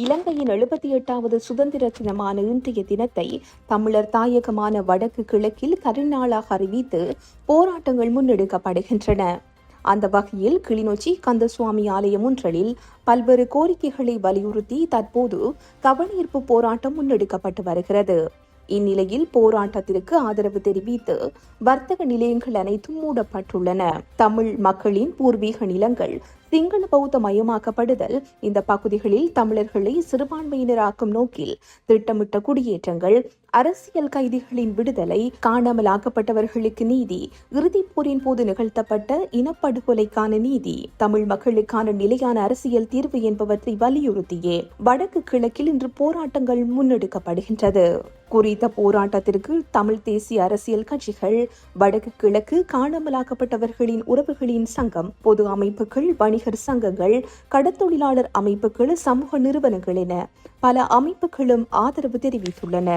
இலங்கையின் 78வது சுதந்திர தினமான இன்றைய தினத்தை தமிழர் தாயகமான வடக்கு கிழக்கில் கருநாளாக அறிவித்து போராட்டங்கள் முன்னெடுக்கப்படுகின்றன. அந்த வகையில் கிளிநொச்சி கந்தசுவாமி ஆலயம் ஒன்றில் பல்வேறு கோரிக்கைகளை வலியுறுத்தி தற்போது கவனஈர்ப்பு போராட்டம் முன்னெடுக்கப்பட்டு வருகிறது. இந்நிலையில் போராட்டத்திற்கு ஆதரவு தெரிவித்து வர்த்தக நிலையங்கள் அனைத்தும் மூடப்பட்டுள்ளன. தமிழ் மக்களின் பூர்வீக நிலங்கள் சிங்கள பௌத்த மயமாக்கப்படுதல், இந்த பகுதிகளில் தமிழர்களை சிறுபான்மையினராக்கும் நோக்கில் திட்டமிட்ட குடியேற்றங்கள், அரசியல் கைதிகளின் விடுதலை, காணாமலாக்கப்பட்டவர்களுக்கு நீதி, இறுதிப் போரின் போது நிகழ்த்தப்பட்ட இனப்படுகொலைக்கான நீதி, தமிழ் மக்களுக்கான நிலையான அரசியல் தீர்வு என்பவற்றை வலியுறுத்தியே வடக்கு கிழக்கில் இன்று போராட்டங்கள் முன்னெடுக்கப்படுகின்றது. குறித்த போராட்டத்திற்கு தமிழ் தேசிய அரசியல் கட்சிகள், வடக்கு கிழக்கு காணாமலாக்கப்பட்டவர்களின் உறவுகளின் சங்கம், பொது அமைப்புகள், வணிகர் சங்கங்கள், கடற்தொழிலாளர் அமைப்புகள், சமூக நிறுவனங்கள் என பல அமைப்புகளும் ஆதரவு தெரிவித்துள்ளன.